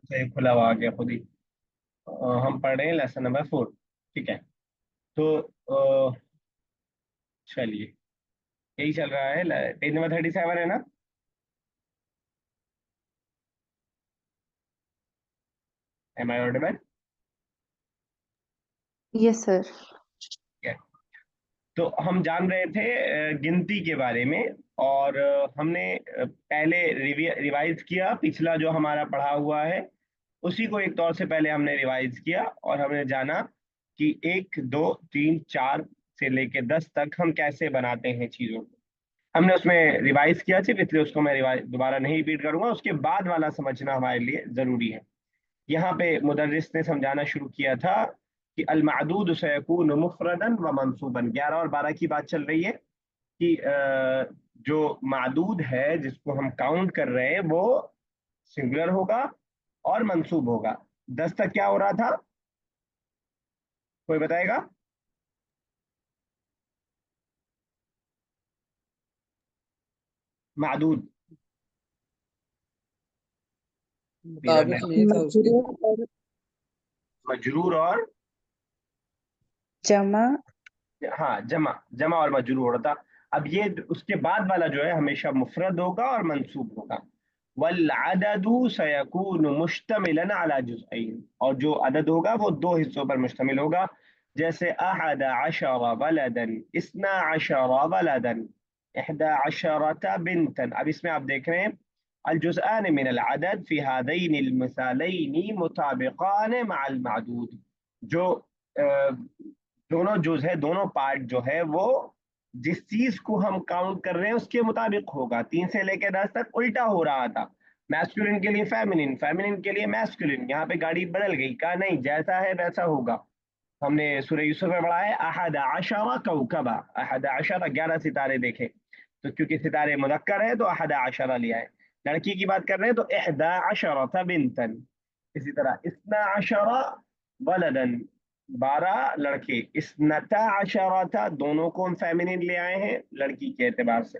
अच्छा, ये खुला हुआ आ गया खुद ही। हम पढ़ रहे हैं लेसन नंबर 4। ठीक है। तो चलिए, यही चल रहा है, पेज नंबर 37 है ना? Am I audible? Yes sir. तो हम जान रहे थे गिनती के बारे में। और हमने पहले रिवाइज किया पिछला जो हमारा पढ़ा हुआ है, उसी को एक तौर से पहले हमने रिवाइज किया, और हमने जाना कि 1 2 3 4 से लेके 10 तक हम कैसे बनाते हैं चीजों को। हमने उसमें रिवाइज किया सिर्फ, इसलिए उसको मैं रिवाइज दोबारा नहीं रिपीट करूंगा। उसके बाद वाला समझना हमारे लिए जरूरी है। यहाँ पे मुदर्रिस ने समझाना शुरू किया था कि अल मादूद सयकून मुफरदन व मंसूबन। 11 और 12 की बात चल रही है कि जो मादूद है जिसको हम काउंट कर रहे हैं वो सिंगुलर होगा और मंसूब होगा। 10 तक क्या हो रहा था, कोई बताएगा? मादूद, इधर मुताबिक नहीं। नहीं था उसके। मजरूर और मजरूर और, जमा। हाँ, जमा। जमा और मजरूर होता। अब ये उसके बाद वाला जो है हमेशा मुफरद होगा और मंसूब होगा। वल अददु सयकून मुश्तमिलन अला जुज़अइन, और जो अदद होगा वो दो हिस्सों पर मुश्तमिल होगा। जैसे अहद अशर वलदन, इस्ना अशर वलदन, इहदा अशरता बिनतन। अब इसमें आप देख रहे हैं अल जुज़आन मिन अल अदद फी हादैन अल मिसालैन मुताबिकान मअ अल मादूद। जो दोनों जुज है, दोनों पार्ट जो है वो जिस चीज को हम काउंट कर रहे हैं उसके मुताबिक होगा। 3 से लेकर 10 तक उल्टा हो रहा था। मैस्कुलिन के लिए फेमिनिन, फेमिनिन के लिए मैस्कुलिन। यहाँ पे गाड़ी बदल गई, कहा नहीं जैसा है वैसा होगा। हमने सूरह यूसुफ में पढ़ा है अहद अशरा कौकबा, अहद अशरा 11 सितारे देखे। तो क्योंकि सितारे मुदक्कर है तो अहद अशरा लिया है। लड़की की बात कर रहे हैं तो इहदा अशरता बिनतन। इसी तरह इस्ना अशरा वलदन, 12 लड़के। इस्नता अशरता, दोनों को हम फेमिनिन ले आए हैं लड़की के एतबार से।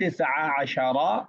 19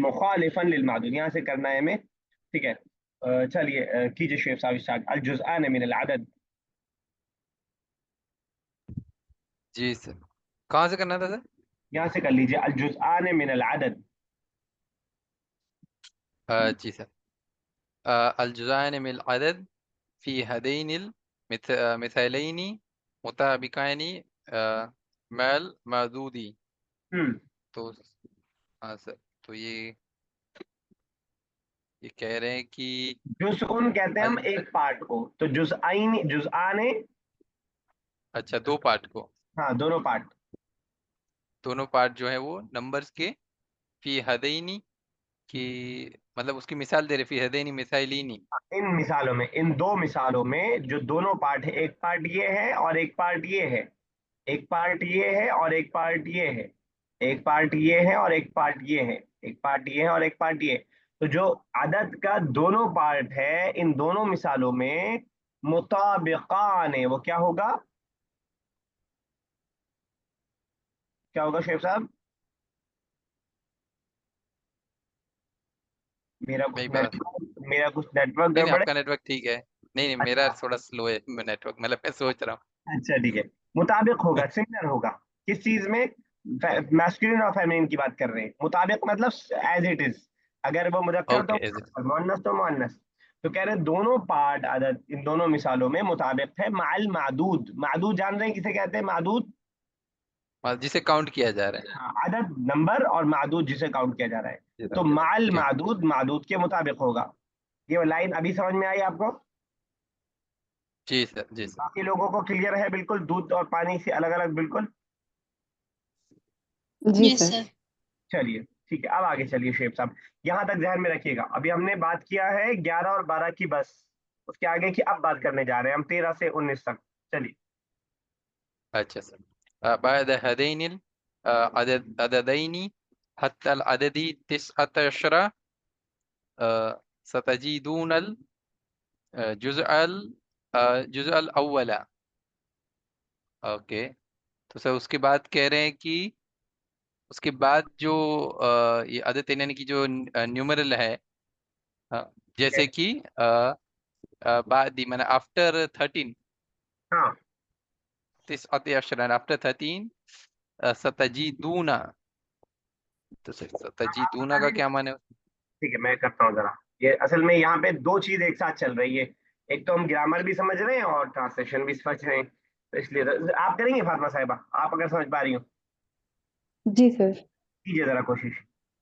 मुखालिफन लिल मादूद। यहाँ से करना है हमें। ठीक है। चलिए, कीजिए शेख साहब स्टार्ट। अल जुज़आन मिन अल अदद। जी सर। कहाँ से करना था सर? यहाँ से कर लीजिए, अल जुज़आन मिन अल अदद। जी सर। अल जुज़ान मिल अदद फी हदैनिल मिथैलैनी मुताबिकानी मैल मदूदी। हम्म। तो हाँ सर। तो ये कह रहे हैं कि जुज़उन कहते हैं हम अल एक पार्ट को, तो जुज़आइन जुज़आन। अच्छा, दो पार्ट को, हाँ, दोनों पार्ट। दोनों पार्ट जो है वो नंबर्स के फी हदैनी की, मतलब उसकी मिसाल दे रहे, फी हदैनी मिथैलिनी। इन मिसालों में, इन दो मिसालों में जो दोनों पार्ट है, एक पार्ट ये है और एक पार्ट ये है। एक पार्ट ये है और एक पार्ट ये है। एक पार्ट ये है और एक पार्ट ये है। एक पार्ट ये है और एक पार्ट ये है। तो जो अदद का दोनों पार्ट है इन दोनों मिसालों में मुताबिकान है, वो क्या होगा? क्या होगा शेख साहब? मेरा कुछ नहीं पता। नेटवर्क, मेरा कुछ नेटवर्क नहीं नहीं, गड़बड़ है। आपका नेटवर्क ठीक है। नहीं नहीं, मेरा अच्छा। थोड़ा स्लो है नेटवर्क, मतलब मैं सोच रहा अच्छा, ठीक है। मुताबिक होगा, हूँ। सिमिलर होगा। किस चीज में? मैस्कुलिन और फेमिनिन की बात कर रहे हैं। मुताबिक मतलब एज इट इज। अगर वो मुजक्कर तो ओके, इज इट? मुजक्कर, मुअन्नस तो मुअन्नस। तो कह रहे हैं दोनों पार्ट अदद इन दोनों मिसालों में मुताबिक है माल मादूद। मादूद जान रहे हैं किसे कहते हैं? मादूद, जिसे काउंट किया जा रहा है। हाँ, अदद नंबर, और मादूद जिसे काउंट किया जा रहा है। तो माल ठीक। मादूद मादूद के मुताबिक होगा। ये लाइन अभी समझ में आई आपको? जी सर, जी सर। बाकी लोगों को क्लियर है बिल्कुल? दूध और पानी से अलग अलग बिल्कुल। जी यस सर। सर। चलिए, ठीक है। अब आगे चलिए शेख साहब, यहां तक ध्यान में रखिएगा। अभी हमने बात किया है 11 और 12 की बस। उसके आगे की अब बात करने जा रहे हैं हम 13 से 19 तक। चलिए। अच्छा सर। बाद हदैनिल अददैनी हत्ता अददी तिस्अत अशरा सतजीदूनल जुज़अल जुज़अल अव्वला। ओके। तो सर उसके बाद कह रहे हैं कि उसके बाद जो ये अदद यानी कि जो न्यूमरल है, ठीक है। जैसे कि बाद मैंने आफ्टर 13, हाँ आफ्टर 13 सतजीदूना। तो सर आप सतजीदूना बता का दीजिए। क्या माने? ठीक है, मैं करता हूँ जरा। ये असल में यहाँ पे दो चीज एक साथ चल रही है। एक तो हम ग्रामर भी समझ रहे हैं और ट्रांसलेशन भी समझ रहे हैं, तो इसलिए आप करेंगे फातिमा साहिबा, आप अगर समझ पा रही हो जी सर। कीजिए जरा कोशिश।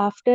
after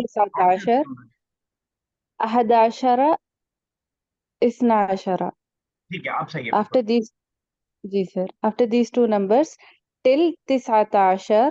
19 option. 11 12 ठीक है, आप सही है बिल्कुल। after these ji sir, after these two numbers till 19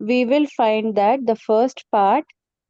we will find that the first part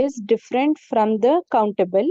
is different from the countable,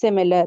similar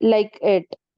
like it.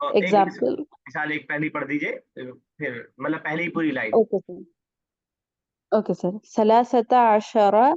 और एक example. मिसाल एक पहली पढ़ दीजिए, फिर मतलब पहली पूरी line. okay sir. okay sir. 13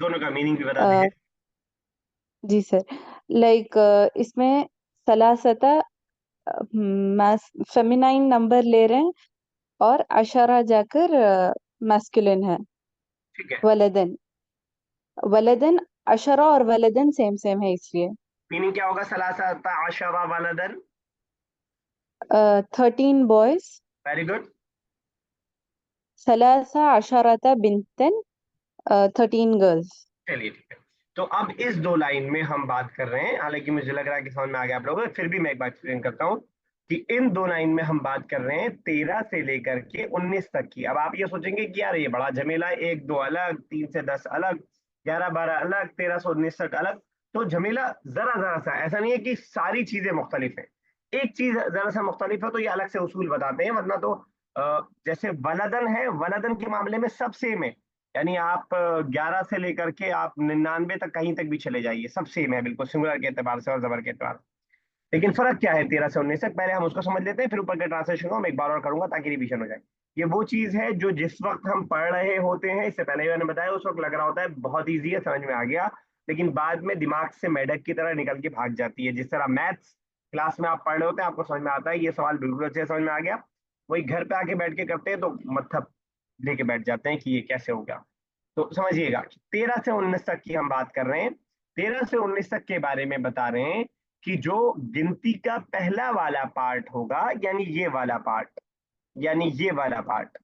दोनों का मीनिंग भी बता uh, दीजिए। जी सर, लाइक इसमें सलासता फेमिनाइन नंबर ले रहे हैं और अशरा जाकर मैस्कुलिन है। ठीक है। वलदन, वलदन अशरा और वलदन सेम सेम है इसलिए। मीनिंग क्या होगा सलासा Ashara वलदन? 13 boys, very good. सलासा अशरता बिनतन, 13 girls. चलिए ठीक है। तो अब इस दो लाइन में हम बात कर रहे हैं, हालांकि मुझे लग रहा है कि समझ में आ गया आप लोगों को, फिर भी मैं एक बार एक्सप्लेन करता हूँ कि इन दो लाइन में हम बात कर रहे हैं 13 से लेकर के 19 तक की। अब आप ये सोचेंगे कि यार ये बड़ा झमेला है, 1 2 अलग, 3 से 10 अलग, 11 12 अलग, 13 से 19 तक अलग। तो झमेला जरा जरा सा, ऐसा नहीं है कि सारी चीजें मुख्तलिफ है। एक चीज जरा सा मुख्तलिफ है तो ये अलग से उसूल बताते हैं, वरना तो जैसे वलदन है, वलदन के मामले में सब सेम है। यानी आप 11 से लेकर के आप 99 तक कहीं तक भी चले जाइए, सब सेम है बिल्कुल, सिंगुलर के एतबार से और जबर के एतबार से। लेकिन फर्क क्या है 13 से 19 तक, पहले हम उसको समझ लेते हैं, फिर ऊपर के ट्रांसलेशन को मैं एक बार और करूंगा ताकि रिवीजन हो जाए। ये वो चीज है जो जिस वक्त हम पढ़ रहे होते हैं, इससे पहले मैंने बताया, उस वक्त लग रहा होता है बहुत ईजी है, समझ में आ गया, लेकिन बाद में दिमाग से मेढक की तरह निकल के भाग जाती है। जिस तरह मैथ्स क्लास में आप पढ़ रहे होते हैं, आपको समझ में आता है ये सवाल बिल्कुल अच्छे से समझ में आ गया, वही घर पे आके बैठ के करते हैं तो मतलब लेके बैठ जाते हैं कि ये कैसे हो गया। तो समझिएगा 13 से 19 तक की हम बात कर रहे हैं। 13 से 19 तक के बारे में बता रहे हैं कि जो गिनती का पहला वाला पार्ट होगा, यानी ये वाला पार्ट, यानी ये वाला पार्ट,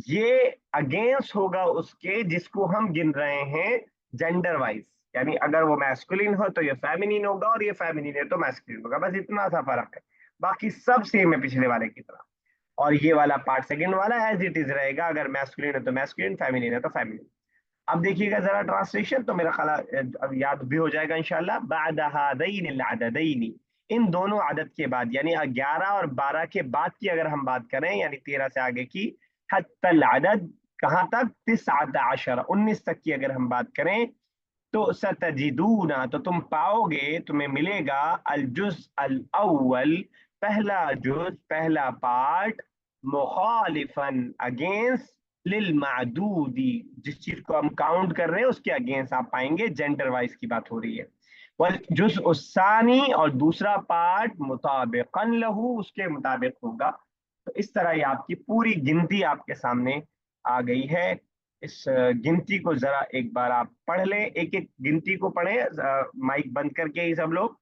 ये अगेंस्ट होगा उसके जिसको हम गिन रहे हैं जेंडर वाइज। यानी अगर वो मैस्कुलिन हो तो ये फेमिनिन होगा, और ये फेमिनिन है तो मैस्कुलिन होगा, बस इतना सा फर्क है, बाकी सब सेम है पिछले वाले की तरह। और ये वाला पार्ट सेकंड वाला एज इट इज रहेगा, अगर मैस्कुलिन है तो मैस्कुलिन, फेमिनिन है तो फेमिनिन। अब देखिएगा जरा ट्रांसलेशन, तो मेरा ख्याल अब याद भी हो जाएगा इंशाल्लाह। बाद हादैन अल अददैनी, इन दोनों आदत के बाद, यानी 11 और 12 के बाद की अगर हम बात करें, यानी 13 से आगे की, हत्तल अदद, कहाँ तक, 19 19 तक की अगर हम बात करें, तो सतजिदूना, तो तुम पाओगे, तुम्हें मिलेगा, अल जुज अल अव्वल, पहला जुज, पहला पार्ट, मुखालिफन, अगेंस्ट, लिल मादूदी, जिस चीज को हम काउंट कर रहे हैं उसके अगेंस्ट आप पाएंगे, जेंडर वाइज की बात हो रही है। वल जुज उसानी, और दूसरा पार्ट, मुताबिकन लहू, उसके मुताबिक होगा। तो इस तरह ये आपकी पूरी गिनती आपके सामने आ गई है। इस गिनती को जरा एक बार आप पढ़ लें, एक एक गिनती को पढ़ें, माइक बंद करके ही सब लोग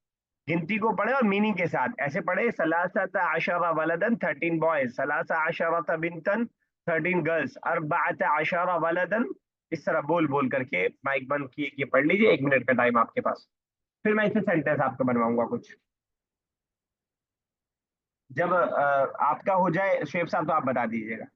गिनती को पढ़े और मीनिंग के साथ ऐसे पढ़े, सलासत आशरा वलदन 13 बॉयज, सलासा आशरा बिनतन 13 गर्ल्स, अरबात आशरा वलदन, इस तरह बोल बोल करके माइक बंद किए पढ़ लीजिए, 1 मिनट का टाइम आपके पास। फिर मैं इसे सेंटेंस आपको बनवाऊंगा कुछ। जब आपका हो जाए शेफ साहब तो आप बता दीजिएगा।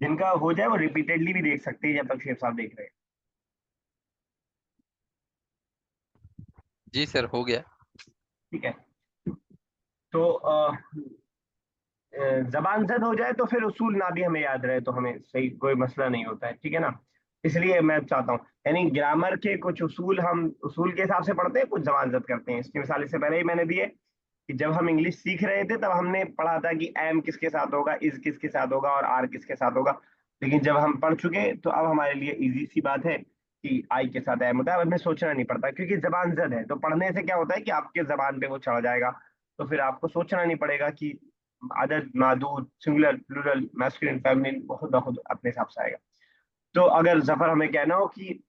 जिनका हो जाए वो रिपीटेडली भी देख सकते हैं जब तक शेख साहब देख रहे हैं। जी सर, हो गया। ठीक है। तो जबान जद हो जाए तो फिर उसूल ना भी हमें याद रहे तो हमें सही कोई मसला नहीं होता है, ठीक है ना। इसलिए मैं चाहता हूँ, यानी ग्रामर के कुछ उसूल हम उसूल के हिसाब से पढ़ते हैं, कुछ जबान जद करते हैं। इसकी मिसाल इससे पहले ही मैंने दी है कि जब हम इंग्लिश सीख रहे थे तब हमने पढ़ा था कि एम किसके साथ होगा, इज किसके साथ होगा और आर किसके साथ होगा। लेकिन जब हम पढ़ चुके तो अब हमारे लिए इजी सी बात है कि आई के साथ एम होता है। अब हमें सोचना नहीं पड़ता क्योंकि जबान जद है, तो पढ़ने से क्या होता है कि आपके जबान पे वो चढ़ जाएगा। तो फिर आपको सोचना नहीं पड़ेगा कि अदद, मादूद, सिंगुलर, प्लूरल, मैस्कुलिन, फेमिनिन खुद ब खुद अपने हिसाब से आएगा। तो अगर जफर हमें कहना हो कि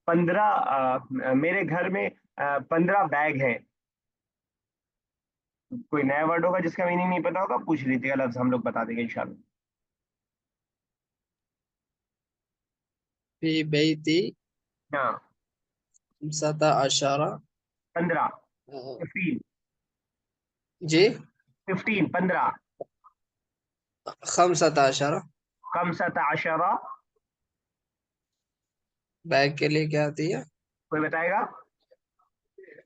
15 मेरे घर में 15 बैग हैं, कोई नया वर्ड होगा जिसका मीनिंग नहीं पता होगा, पूछ लीजिएगा, लफ्ज हम लोग बता देंगे इंशाल्लाह। फी बैती हाँ, खमसता अशरा। 15, अ, 15, जी 15, 15, खमसता अशरा। खमसत आशरा। बैग के लिए क्या आती है? कोई बताएगा?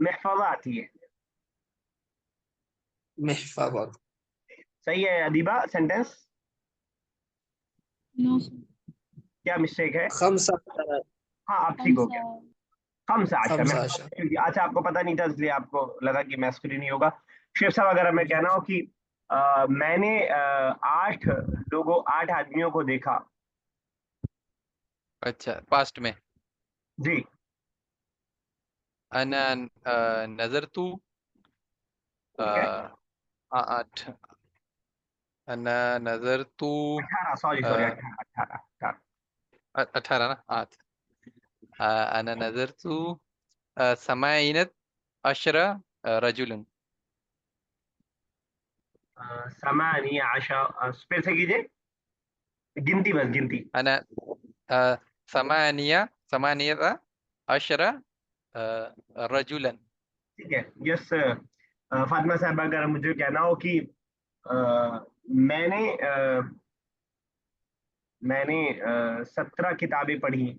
महफजा आती है। महफज़त। सही है अदीबा, सेंटेंस क्या मिस्टेक है? खमसा हाँ, आप ठीक हो गया। खमसा आशर, खमसा अशरा। महफजा। अच्छा, आपको पता नहीं था इसलिए आपको लगा कि मैस्कुलिन ही होगा। शेख साहब, अगर हमें कहना हो कि मैंने 8 आदमियों को देखा। अच्छा, पास्ट में। जी। अना नजर तू ठीक है। 8, अना नजर तू 18, सॉरी सॉरी, 18, 18, 18। 18 ना, 8। अना नजर तू समाइनत अशरा रजुलन। समानी आशा, फिर से कीजिए, गिनती, बस गिनती। अना समानिया समानियत अशरा रजुलन। ठीक है। यस, फातिमा साहब, अगर मुझे कहना हो कि अ, मैंने 17 किताबें पढ़ी।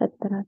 17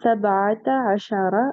17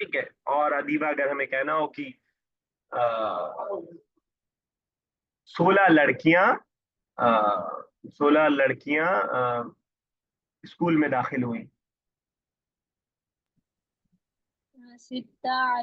ठीक है। और अदीबा, अगर हमें कहना हो कि 16 लड़कियां, 16 लड़कियां स्कूल में दाखिल हुई। 16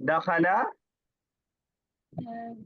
दखला।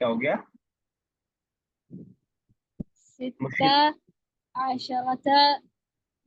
क्या हो गया? मुश्किल। 16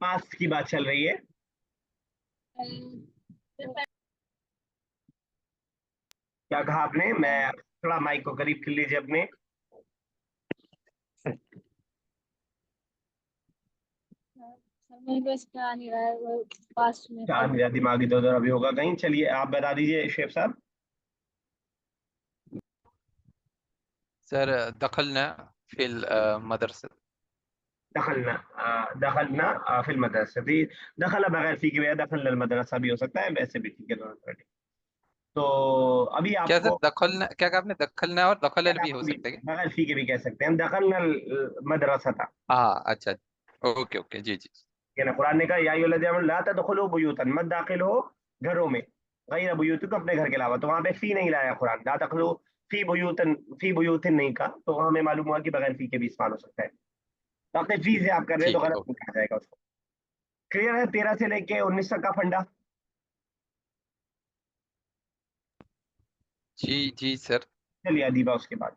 पास्ट की बात चल रही है। क्या कहा आपने? मैं थोड़ा माइक को करीब कर लीजिए अपने। समय बस का नहीं रहा है वो पास में क्या कब मेरा दिमाग इधर उधर अभी होगा कहीं। चलिए आप बता दीजिए शेफ साहब। सर दखलना फिल मदरसा। दखलना, दखलना फिल मदरसा थी। दखला बगैर फी के बजाय दखल मदरसा भी हो सकता है, वैसे भी ठीक है, दोनों तरह ठीक। तो अभी क्या सर, आपको दखलना क्या कहा आपने? दखलना और दखलल भी हो सकता है क्या? बगैर फी के भी कह सकते हैं हम, दखलना मदरसा था। हाँ, अच्छा। ओके ओके, जी जी। है ना, कुरान ने कहा या अय्युहल्लज़ीना आमनू ला तदखुलू बुयूतन, मत दाखिल हो घरों में, गैर बुयूतिकुम, अपने घर के अलावा। तो वहां पे फी नहीं लाया कुरान, ला तदखुलू फी बुयूतन, फी बुयूतिन नहीं कहा, तो हमें मालूम हुआ कि बगैर फी के भी इस्तेमाल हो सकता है। तो अपने फी से आप कर रहे हैं तो ठीक है, गलत नहीं ओके। कहा जाएगा उसको। क्लियर है? 13 से लेके 19 तक का फंडा। जी जी सर। चलिए अदीबा उसके बाद।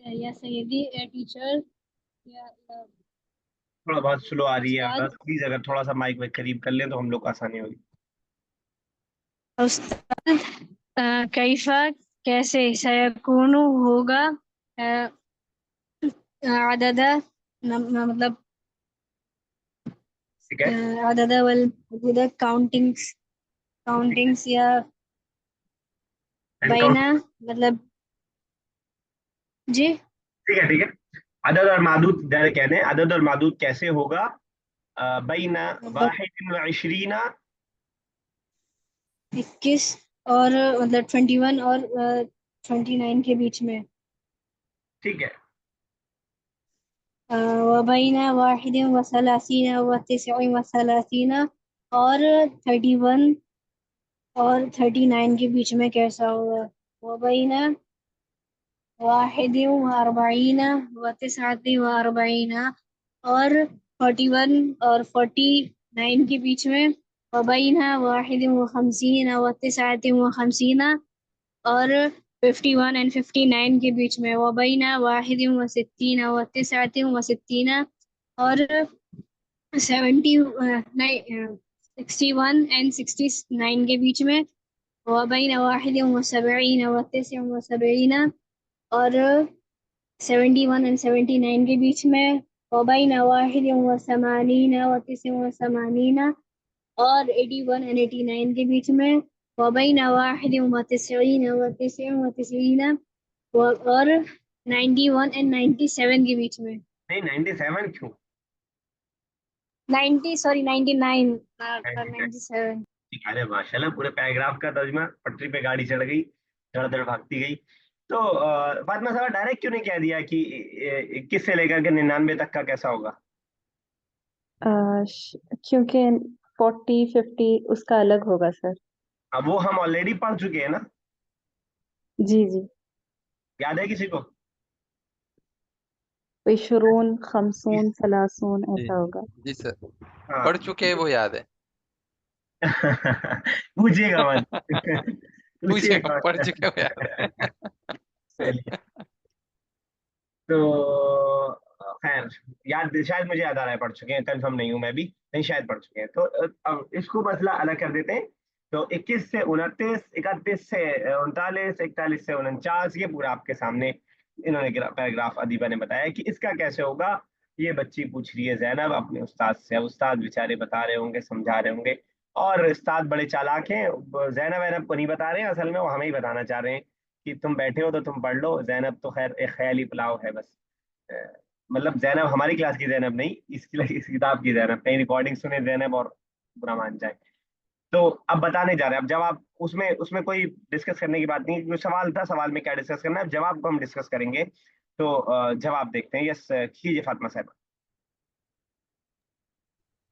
या सैयदी ए टीचर या थोड़ा बहुत स्लो आ रही है उस्ताद आवाज, प्लीज अगर थोड़ा सा माइक में करीब कर लें तो हम लोग को आसानी होगी। उस्ताद कैफा कैसे सयकूनु होगा अददा मतलब ठीक है, अददा वल काउंटिंग्स या एंड बैना मतलब जी ठीक है ठीक है। अदद और मादूद जरा कह दें, अदद और मादूद कैसे होगा? बैना वाहिद व इशरीना, 21 और मतलब 21 और 29 के बीच में। ठीक है। वबैना वाहिद व सलासीना व तिस्अ व सलासीना और 31 और 39 के बीच में कैसा होगा? वबैना वाहिद व अरबईना व तिस्अति व अरबईना और 41 और 49 के बीच में। वबैना वाहिद व खमसीना व तिस्अति व खमसीना और 51 एंड 59 के बीच में। वबैना वाहिद व सित्तीना व तिस्अति व सित्तीना और 61 एंड 69 के बीच में। वबैना वाहिद व सबईना व तिस्अ व सबईना और 71 एंड 79 के बीच में। वबैना वाहिद व समानीना व तिस्अ व समानीना और 81 एंड 89 के बीच में। वबैना वाहिद व तिस्अीना व तिस्अ व तिस्अीना और 91 एंड 97 के बीच में। नहीं 97 क्यों? 90 सॉरी 99 99। 97। अरे माशाल्लाह, पूरे पैराग्राफ का तर्जुमा, पटरी पे गाड़ी चढ़ गई, धड़ धड़ भागती गई। तो फातिमा साहब डायरेक्ट क्यों नहीं कह दिया कि 21 से लेकर के 99 तक का कैसा होगा? क्योंकि 40-50 उसका अलग होगा सर। अब वो हम ऑलरेडी पढ़ चुके हैं ना, जी जी। याद है किसी को? इशरून, खमसून, सलासून जी ऐसा होगा। जी सर, हाँ पढ़ चुके हैं वो याद है। पूछिएगा मत पूछे पूछिएगा पढ़ मत। चुके हो याद है। चलिए, तो खैर, याद शायद मुझे याद आ रहा है पढ़ चुके हैं, कंफर्म नहीं हूं मैं भी, नहीं शायद पढ़ चुके हैं। तो अब इसको मसला अलग कर देते हैं। तो 21 से 29, 31 से 39, 41 से 49, ये पूरा आपके सामने इन्होंने पैराग्राफ अदीबा ने बताया कि इसका कैसे होगा। ये बच्ची पूछ रही है जैनब अपने उस्ताद से। अब उस्ताद बेचारे बता रहे होंगे, समझा रहे होंगे, और उस्ताद बड़े चालाक हैं, जैनब वैनब को नहीं बता रहे हैं, असल में वो हमें ही बताना चाह रहे हैं कि तुम बैठे हो तो तुम पढ़ लो। जैनब तो खैर एक ख्याली पुलाव है बस। अ, मतलब जैनब हमारी क्लास की जैनब नहीं, इस किताब की जैनब, कहीं रिकॉर्डिंग सुने जैनब और बुरा मान जाए। तो अब बताने जा रहे हैं। अब जवाब उसमें उसमें कोई डिस्कस करने की बात नहीं है, क्योंकि सवाल था, सवाल में क्या डिस्कस करना है, अब जवाब को हम डिस्कस करेंगे। तो जवाब देखते हैं। यस कीजिए फातिमा साहब।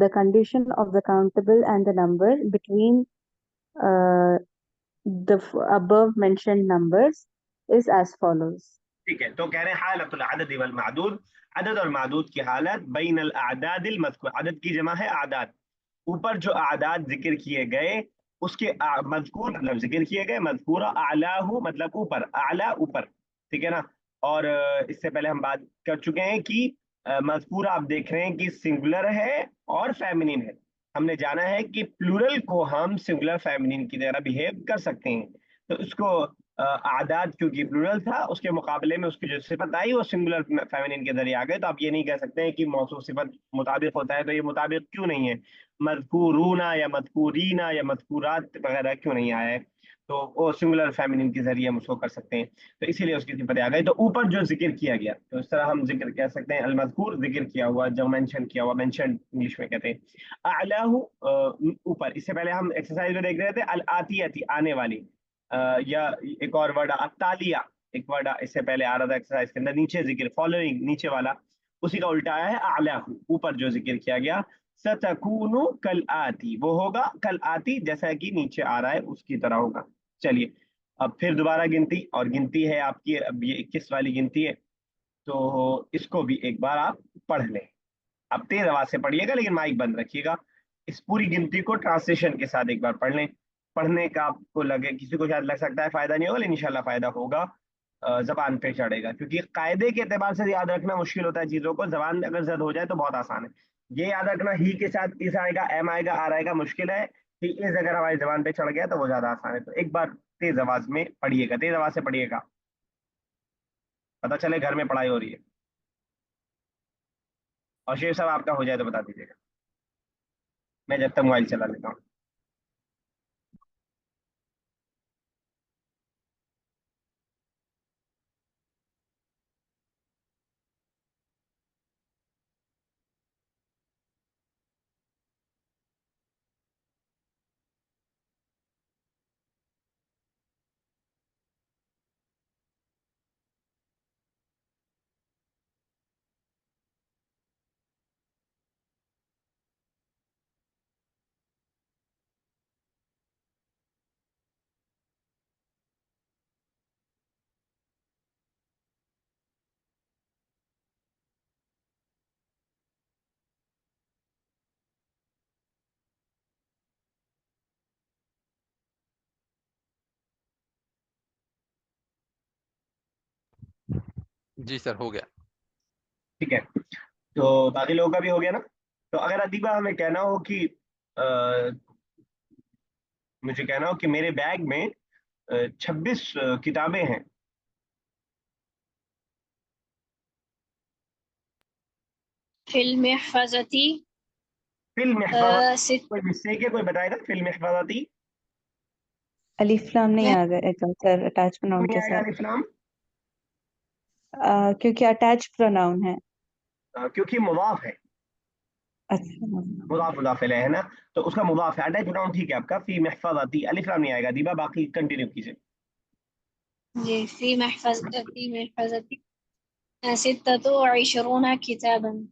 The condition of the countable and the number between the above mentioned numbers is as follows. ठीक है, तो कह रहे हैं हालतुल अदद वल मादूद, अदद और मादूद की हालत, बैन अल अअदादिल मज़कूर, अदद की जमा है आदाद, ऊपर जो आदाद जिक्र किए गए उसके मजकूर मतलब जिक्र किए गए, मजकूरा आलाहू मतलब ऊपर, आला ऊपर, ठीक है ना। और इससे पहले हम बात कर चुके हैं कि मजकूरा आप देख रहे हैं कि सिंगुलर है और फेमिनिन है। हमने जाना है कि प्लूरल को हम सिंगुलर फेमिनिन की तरह बिहेव कर सकते हैं। तो उसको आदाद क्योंकि प्लूरल था, उसके मुकाबले में उसकी जो सिफत आई वो सिंगुलर फेमिनिन के जरिए आ गए। तो आप ये नहीं कह सकते हैं कि मौसूफ सिफत मुताबिक होता है, तो ये मुताबिक क्यों नहीं है, मज़कूरूना या मज़कूरीना या मज़कूरात वगैरह क्यों नहीं आया है? तो वो सिंगुलर फेमिनिन के जरिए हम उसको कर सकते हैं, तो इसीलिए उसकी सिफत आ गई। तो ऊपर जो जिक्र किया गया, तो इस तरह हम जिक्र कह सकते हैं, अलमज़कूर जिक्र किया हुआ, जो मेंशन किया हुआ, मेंशन इंग्लिश में कहते हैं। अलाहू ऊपर। इससे पहले हम एक्सरसाइज में देख रहे थे अल आतियती आने वाली, या एक और वर्ड अतालिया, एक वर्ड इससे पहले आ रहा था एक्सरसाइज के अंदर, नीचे जिक्र फॉलोइंग नीचे वाला, उसी का उल्टा आया है अलाहू, ऊपर जो जिक्र किया गया। सतकूनु कल आती, वो होगा कल आती, जैसा कि नीचे आ रहा है उसकी तरह होगा। चलिए, अब फिर दोबारा गिनती, और गिनती है आपकी, अब ये 21 वाली गिनती है, तो इसको भी एक बार आप पढ़ लें। आप तेज आवाज से पढ़िएगा लेकिन माइक बंद रखिएगा। इस पूरी गिनती को ट्रांसलेशन के साथ एक बार पढ़ लें। पढ़ने का आपको लगे, किसी को शायद लग सकता है फायदा नहीं होगा, लेकिन इंशाल्लाह फायदा होगा, जबान पे चढ़ेगा। क्योंकि कायदे के एतबार से याद रखना मुश्किल होता है चीजों को, जबान अगर जद हो जाए तो बहुत आसान है। ये याद रखना, ही के साथ इस आएगा, एम आएगा, आर आएगा, मुश्किल है। ही इज अगर हमारी जबान पे चढ़ गया तो वो ज्यादा आसान है। तो एक बार तेज आवाज में पढ़िएगा, तेज आवाज से पढ़िएगा, पता चले घर में पढ़ाई हो रही है। और शेर साहब आपका हो जाए तो बता दीजिएगा, मैं जब तक मोबाइल चला लेता हूँ। जी सर, हो गया। ठीक है, तो बाकी लोगों का भी हो गया ना? तो अगर अदीबा हमें कहना हो कि मुझे कहना हो कि मेरे बैग में 26 किताबें हैं। फिल्म हिफाजती फिल महफाजती, सित कोई मिस्टेक है? कोई बताएगा फिल महफाजती? अलिफ लाम नहीं आ गए सर अटैच प्रोनाउन नहीं के आएगा साथ। अलिफ लाम? क्योंकि अटैच प्रोनाउन है। क्योंकि मुदाफ है, अच्छा। मुदाफ मुदाफ इलैह है ना, तो उसका मुदाफ है। अटैच प्रोनाउन ठीक है आपका, फी महफाजती, अलिफ लाम नहीं आएगा। दीबा बाकी कंटिन्यू कीजिए। जी फी महफजती सित्ततु व इशरूना किताबन।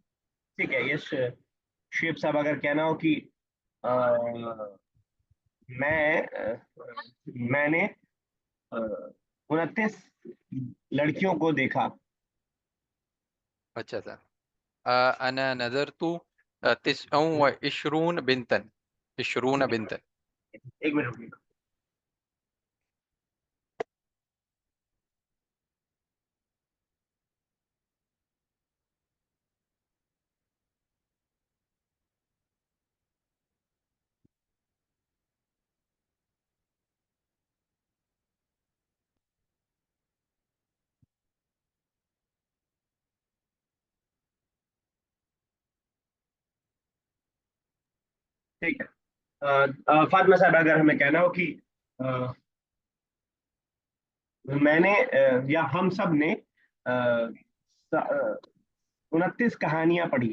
ठीक है, ये शेब साहब अगर कहना हो कि अ, मैंने 29 लड़कियों को देखा। अच्छा सर, अना नजरतु तिस्अन व इशरून बिंतन, इशरून बिंतन। एक मिनट रुकिए। ठीक है, फातिमा साहब अगर हमें कहना हो कि अ, मैंने या हम सब ने 29 कहानियां पढ़ी।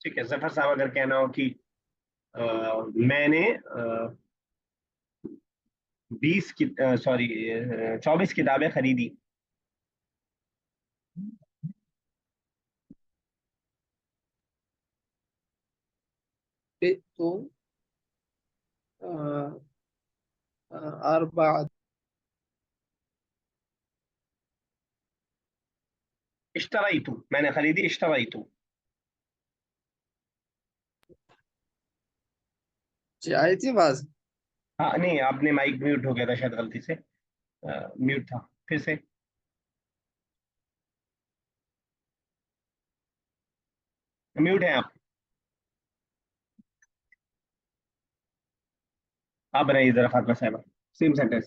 ठीक है, जफर साहब अगर कहना हो कि अ, मैंने 20 की सॉरी 24 किताबें खरीदी। तो अरबात इश्तराई तू, मैंने खरीदी, इश्तराई तू। जी आई थी बात। हाँ नहीं, आपने माइक म्यूट हो गया था शायद गलती से, म्यूट था। फिर से म्यूट है आप बनाइए जरा फातिमा साहब, सेम सेंटेंस।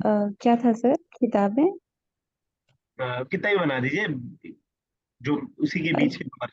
क्या था सर किताबें? कितना ही बना दीजिए, जो उसी के बीच के नंबर।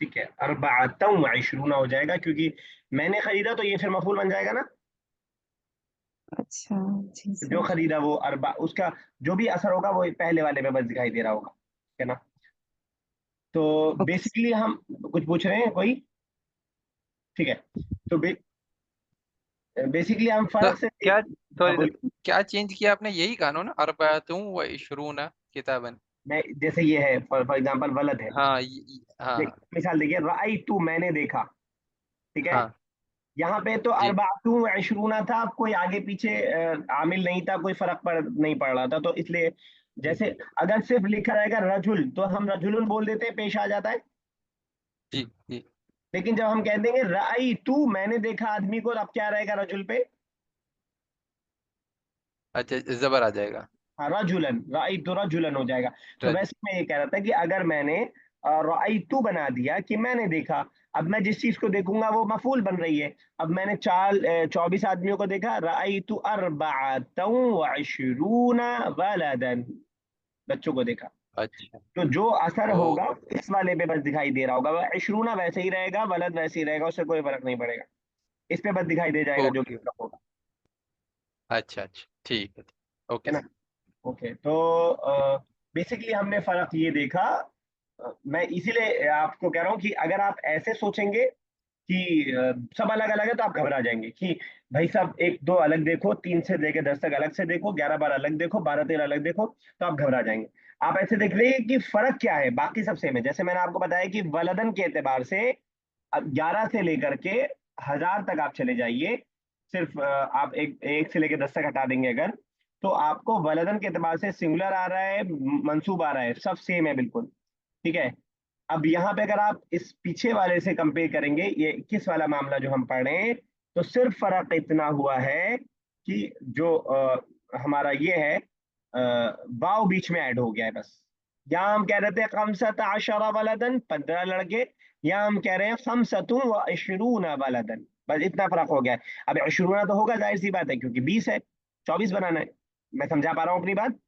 ठीक है, अरबातम इशरूना हो जाएगा, क्योंकि मैंने खरीदा तो ये फिर मफूल बन जाएगा ना। अच्छा जी जो सर। खरीदा वो अरबा, उसका जो भी असर होगा वो पहले वाले में बस दिखाई दे रहा होगा, ठीक है ना। तो ओके। बेसिकली हम कुछ पूछ रहे हैं कोई? ठीक है, तो बेसिकली हम तो फर्क से क्या, हाँ सॉरी सर, बोलिए। क्या चेंज किया आपने? यही कानून अरबातुन व इशरूना किताबन। मैं जैसे ये है फॉर एग्जांपल वलद है, हाँ हाँ मिसाल देखिए रअई तू मैंने देखा, ठीक है। हाँ यहाँ पे तो जी। अरबातु अशरूना था, कोई आगे पीछे आमिल नहीं था, कोई फर्क नहीं पड़ रहा था, तो इसलिए जैसे अगर सिर्फ लिखा रहेगा रजुल तो हम रजुलन बोल देते हैं, पेश आ जाता है। जी जी। लेकिन जब हम कह देंगे रअई तू मैंने देखा आदमी को, तो अब क्या रहेगा रजुल पे? अच्छा, जबर आ जाएगा। हाँ रजुलन, रअई तो रजुलन हो जाएगा। तो रज वैसे मैं ये कह रहा था कि अगर मैंने रअई तू बना दिया कि मैंने देखा, अब मैं जिस चीज को देखूंगा वो मफूल बन रही है। अब मैंने 24 आदमियों को देखा, रअई तू अरबाअतन व इशरूना वलदन, बच्चों को देखा। अच्छा। तो जो असर होगा ओके इस वाले पे बस दिखाई दे रहा होगा, वह इशरूना वैसे ही रहेगा, वलद वैसे ही रहेगा, उससे कोई फर्क नहीं पड़ेगा। इस पे बस दिखाई दे जाएगा जो ओके। लिखा होगा, अच्छा अच्छा, ठीक है। ओके है ना। सर। ओके, तो बेसिकली हमने फर्क ये देखा। मैं इसीलिए आपको कह रहा हूँ कि अगर आप ऐसे सोचेंगे कि सब अलग अलग है तो आप घबरा जाएंगे कि भाई साहब एक दो अलग देखो, 3 से लेकर 10 तक अलग से देखो, 11 12 अलग देखो, 12 13 अलग देखो, तो आप घबरा जाएंगे। आप ऐसे देख लीजिए कि फर्क क्या है, बाकी सब सेम है। जैसे मैंने आपको बताया कि वलदन के एतबार से अब 11 से लेकर के 1000 तक आप चले जाइए, सिर्फ आप एक एक से लेकर 10 तक हटा देंगे अगर, तो आपको वलदन के एतबार से सिंगुलर आ रहा है, मंसूब आ रहा है, सब सेम है बिल्कुल, ठीक है। अब यहाँ पे अगर आप इस पीछे वाले से कंपेयर करेंगे, ये 21 वाला मामला जो हम पढ़ रहे हैं, तो सिर्फ फर्क इतना हुआ है कि जो हमारा ये है वाव बीच में ऐड हो गया है बस। यहाँ हम कह रहे थे खमसत आशरा वलदन, 15 लड़के, यहाँ हम कह रहे हैं खमसतुन व इशरूना वलदन, बस इतना फर्क हो गया है। अब इशरूना तो होगा, जाहिर सी बात है, क्योंकि 20 है, 24 बनाना है। मैं समझा पा रहा हूँ अपनी बात?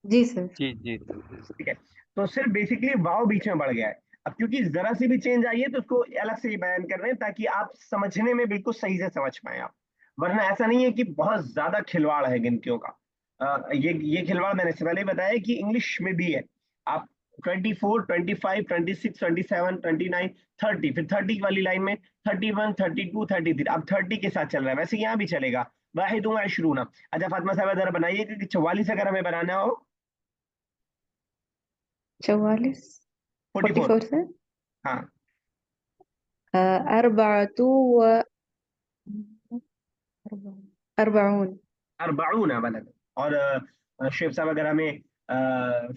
जी सर। जी जी जी। ठीक है। तो सिर्फ बेसिकली वाव बीच में बढ़ गया है। अब क्योंकि जरा सी भी चेंज आई है तो उसको अलग से ही बयान कर रहे हैं ताकि आप समझने में बिल्कुल सही से समझ पाए आप। वरना ऐसा नहीं है कि बहुत ज्यादा खिलवाड़ है गिनतियों का। ये खिलवाड़ मैंने इससे पहले ही बताया कि इंग्लिश में भी है। आप 24 25 26 27 29 30, फिर 30 वाली लाइन में 31 32 33, अब 30 के साथ चल रहा है, वैसे यहाँ भी चलेगा। वाहिद अशरूना। अच्छा फातिमा साहब जरा बनाइए कि 44 अगर हमें बनाना हो। 44, 44। 44 सर। हाँ अरबातु व अरबाउन। अरबाऊन वलद। और शेख साहब अगर हमें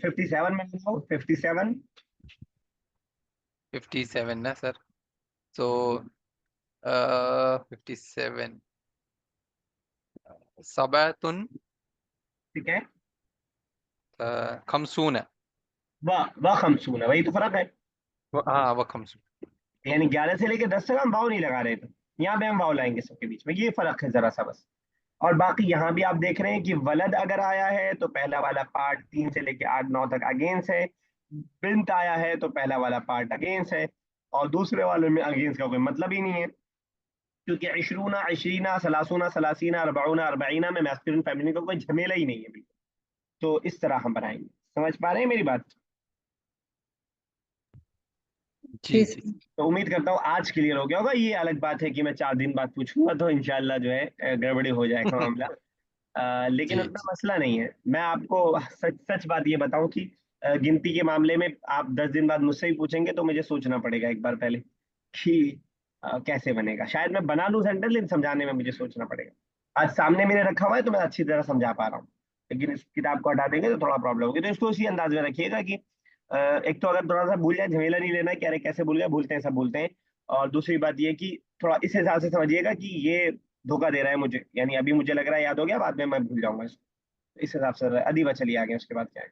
57 में लगाओ, 57। 57 ना सर। तो 57 सबातुन ठीक है। खमसून। वाह खमसून है, वही तो फर्क है। हाँ वह खमसून। यानी 11 से लेकर 10 तक हम वाव नहीं लगा रहे थे, यहाँ पे हम वाव लाएंगे सबके बीच में, ये फर्क है जरा सा बस। और बाकी यहाँ भी आप देख रहे हैं कि वलद अगर आया है तो पहला वाला पार्ट 3 से लेकर 8 9 तक अगेंस्ट है। बिन्त आया है तो पहला वाला पार्ट अगेंस्ट है, और दूसरे वाले में अगेंस्ट का कोई मतलब ही नहीं है। क्योंकि इशरूना इशरीना सलासूना सलासीना अरबाउना अरबाइना में मैस्कुलिन फेमिनिन का कोई झमेला ही नहीं है बिल्कुल। तो इस तरह हम बनाएंगे। समझ पा रहे हैं मेरी बात? जी जी जी। सर। तो उम्मीद करता हूँ आज क्लियर हो गया होगा। ये अलग बात है कि मैं 4 दिन बाद पूछूंगा तो इंशाल्लाह जो है गड़बड़ी हो जाएगा मामला। लेकिन जी उतना जी मसला नहीं है। मैं आपको सच सच बात ये बताऊं कि गिनती के मामले में आप 10 दिन बाद मुझसे ही पूछेंगे तो मुझे सोचना पड़ेगा एक बार पहले कि कैसे बनेगा। शायद मैं बना लूं सेंटेंस, लेकिन समझाने में मुझे सोचना पड़ेगा। आज सामने मेरे रखा हुआ है तो मैं अच्छी तरह समझा पा रहा हूँ, लेकिन इस किताब को हटा देंगे तो थोड़ा प्रॉब्लम होगी। तो इसको इसी अंदाज में रखिएगा कि एक तो अगर थोड़ा सा भूल जाए, झमेला नहीं लेना कि अरे कैसे भूल गया, भूलते हैं सब भूलते हैं। और दूसरी बात ये कि थोड़ा इस हिसाब से समझिएगा कि ये धोखा दे रहा है मुझे, यानी अभी मुझे लग रहा है याद हो गया, बाद में मैं भूल जाऊंगा इसको। इस हिसाब से अदीबा चलिए आगे, उसके बाद क्या है।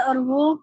और वो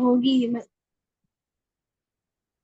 होगी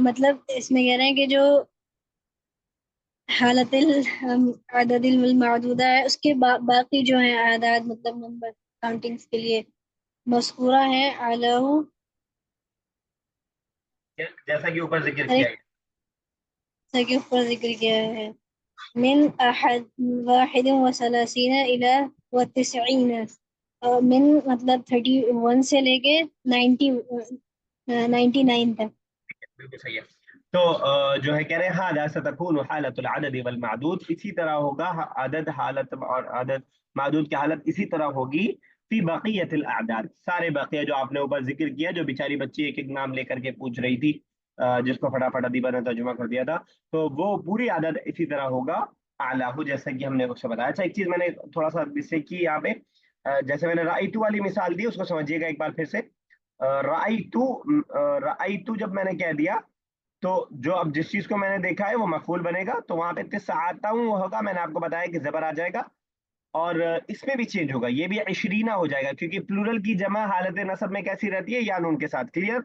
मतलब इसमें कह रहे हैं कि जो हालत अदद मादूदा है उसके बाकी जो है आदाद मतलब नंबर काउंटिंग्स के लिए मज़कूरा है अलहू जैसा कि ऊपर जिक्र अरे किया गया। जैसा कि ऊपर जिक्र किया है, मिन अहद वाहिद व सलासीना इला व तिसईन, मिन मतलब 31 से लेके 99 तक। बिल्कुल सही है। तो जो है कह रहे हैं हादा सतकून हालतुल अदद वल मादूद, इसी तरह होगा अदद हालत और अदद मादूद की हालत इसी तरह होगी फी बकियतिल अअदाद, सारे बकिया जो आपने ऊपर जिक्र किया, जो बेचारी बच्ची एक एक नाम लेकर के पूछ रही थी, जिसको फटाफट अदीबा ने तर्जुमा कर दिया था, तो वो पूरी आदत इसी तरह होगा आलाहू, जैसे कि हमने उससे बताया। अच्छा, एक चीज मैंने थोड़ा सा इससे की यहाँ पे, जैसे मैंने राइतू वाली मिसाल दी, उसको समझिएगा एक बार फिर से। राइतू, राइतू जब मैंने कह दिया, तो जो अब जिस चीज को मैंने देखा है वो मफूल बनेगा, तो वहां पे तिस्आतऊ होगा, मैंने आपको बताया कि जबर आ जाएगा। और इसमें भी चेंज होगा, ये भी इशरीना हो जाएगा, क्योंकि प्लूरल की जमा हालत नसब में कैसी रहती है, या नून के साथ। क्लियर?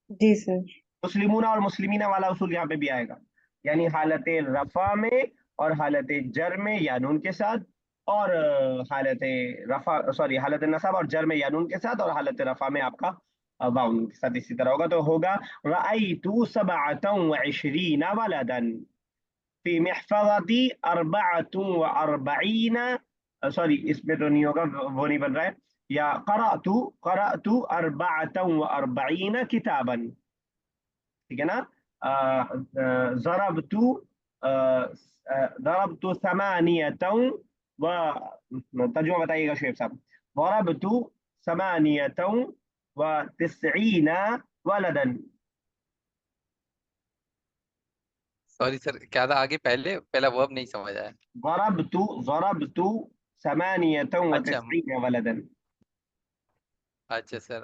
जी सर। मुस्लिमूना और मुस्लिमीना वाला उसूल यहाँ पे भी आएगा, यानी हालत रफा में और हालत जर में या नून के साथ, और हालत रफा सॉरी हालत नसब और जर में या नून के साथ, और हालत रफा में आपका वाउन के साथ इसी तरह होगा। तो होगा रअयतु सबअतन व इशरीना वलदन फी महफज़ती अर्बअतु व अर्बईन, सॉरी इसमें तो नहीं होगा, वो नहीं बन रहा है। या क़रअतु क़रअतु अर्बअतन व अर्बईन किताबन, ठीक है ना? ज़रबतु ज़रबतु समानियतन व, तर्जुमा बताइएगा शेख साहब। ज़रबतु समानियतन व तिस्ईना वलदन। सॉरी सर, क्या था आगे? पहला वर्ब नहीं समझ आया। ज़रबतु समानियतन व अच्छा। तिस्ईना वलदन। अच्छा सर,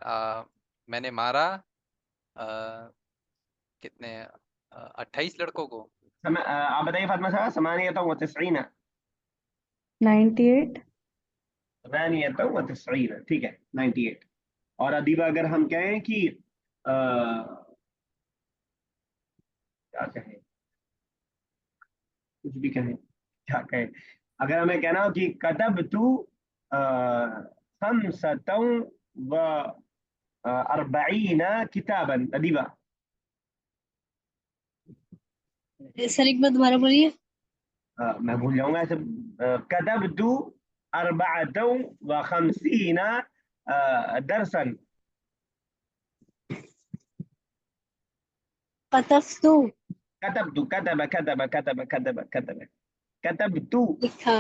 मैंने मारा आ, कितने 28 लड़कों को। आप बताइए फातिमा साहब, समानियतन व तिस्ईना, 98। समानियतन व तिस्ईना, ठीक है, 98। और अदीबा अगर हम कहें कि क्या कहें, कुछ भी कहें, क्या कहें, अगर हमें कहना हो कि कतब तू खमसतन व अर्बईना किताबन, अदीबा। सर एक बार दोबारा बोलिए। मैं भूल जाऊंगा ऐसे। कतब तू अरबअतन व खमसीना दरसन। कतफ्तु कतब तू, कतब कतब कतब कतब कतब कतब तू। लिखा।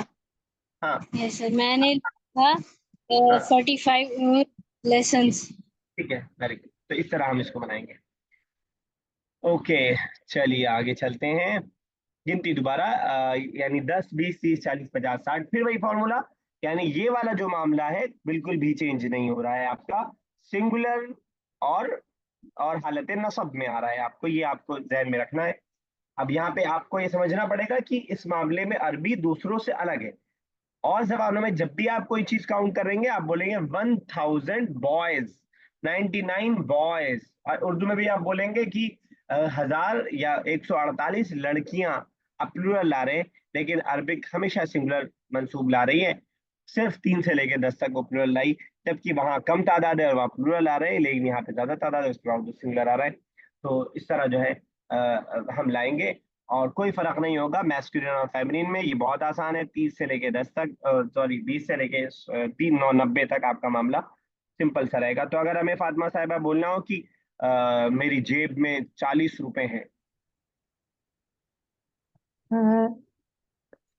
हाँ यस सर, मैंने लिखा हाँ, 45 लेसन्स। ठीक है, वेरी गुड। तो इस तरह हम इसको बनाएंगे। ओके, चलिए आगे चलते हैं। गिनती दोबारा, यानी 10 20 30 40 50 60, फिर वही फॉर्मूला, यानी ये वाला जो मामला है बिल्कुल भी चेंज नहीं हो रहा है आपका, सिंगुलर और हालत नसब में आ रहा है आपको, ये आपको ध्यान में रखना है। अब यहाँ पे आपको ये समझना पड़ेगा कि इस मामले में अरबी दूसरों से अलग है। और जबानों में जब भी आप कोई चीज काउंट करेंगे, आप बोलेंगे 1000 बॉयज, 99 बॉयज, और उर्दू में भी आप बोलेंगे कि 1000 या 148 लड़कियां, आप प्लूरल ला रहे हैं, लेकिन अरबिक हमेशा सिंगुलर मंसूब ला रही है। सिर्फ 3 से लेकर 10 तक वो प्लूरल लाई, जबकि वहां कम तादाद है और वहाँ प्लूरल आ रहे हैं, लेकिन यहाँ पे ज्यादा तादाद है, उसके बाद सिंगुलर आ रहा है। तो इस तरह जो है हम लाएंगे, और कोई फर्क नहीं होगा मैस्कुलिन और फेमिनिन में, ये बहुत आसान है। 30 से लेके 10 तक, सॉरी 20 से लेके 3 9 90 तक आपका मामला सिंपल सा रहेगा। तो अगर हमें फातिमा साहिबा बोलना हो कि मेरी जेब में 40 रुपए हैं,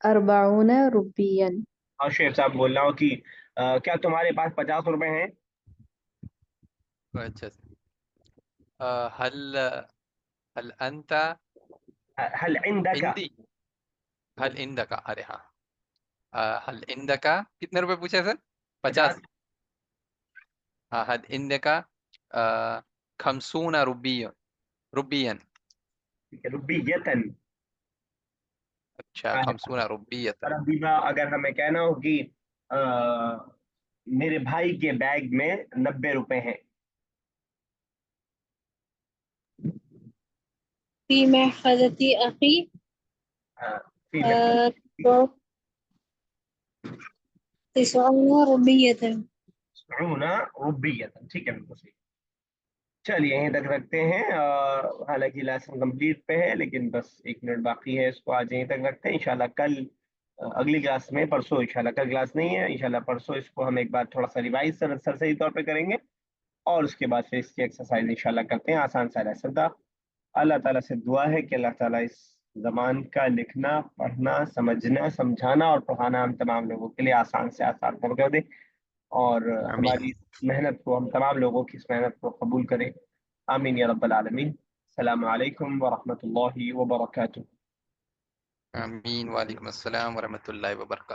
40 रुपया। और शेख साहब बोलना हो कि क्या तुम्हारे पास 50 रुपए हैं? अच्छा सर, हल हल अंता हल इंदका, इंदी हल इंदका, अरे हाँ, हल इंदका कितने रुपए पूछे सर? 50। 50। हाँ, हल इंदका खमसूना रुबियन। ठीक है, रुबीयतन। अच्छा, खमसूना और रुबियतन। अभी अगर हमें कहना हो कि अ, मेरे भाई के बैग में 90 रुपए हैं। फी महफज़ती अखी फी महफज़ती तो तिस्ऊन रुबियतन। तिस्ऊना रुब्बियतन, ठीक है, बिल्कुल सही। चलिए यहीं तक रखते हैं। हालांकि लेसन कंप्लीट पे है, लेकिन बस 1 मिनट बाकी है, इसको आज यहीं तक रखते हैं। इंशाल्लाह कल अगली क्लास में, परसों इंशाल्लाह, कल क्लास नहीं है, इंशाल्लाह परसों इसको हम एक बार थोड़ा सा रिवाइज सरसरी तौर पे करेंगे, और उसके बाद फिर इसकी एक्सरसाइज इंशाल्लाह करते हैं। आसान सा लेसन था। अल्लाह ताला से दुआ है कि अल्लाह ताला इस जबान का लिखना, पढ़ना, समझना, समझाना और पढ़ाना हम तमाम लोगों के लिए आसान से आसान कर दे, और आमीन हमारी मेहनत को, हम तमाम लोगों की इस मेहनत को कबूल करें। आमीन या रब्बल आलमीन। अस्सलामु अलैकुम व रहमतुल्लाहि व बरकातुहू। आमीन। वालेकुम अस्सलाम वरहमतुल्लाहि वबरकातुहू।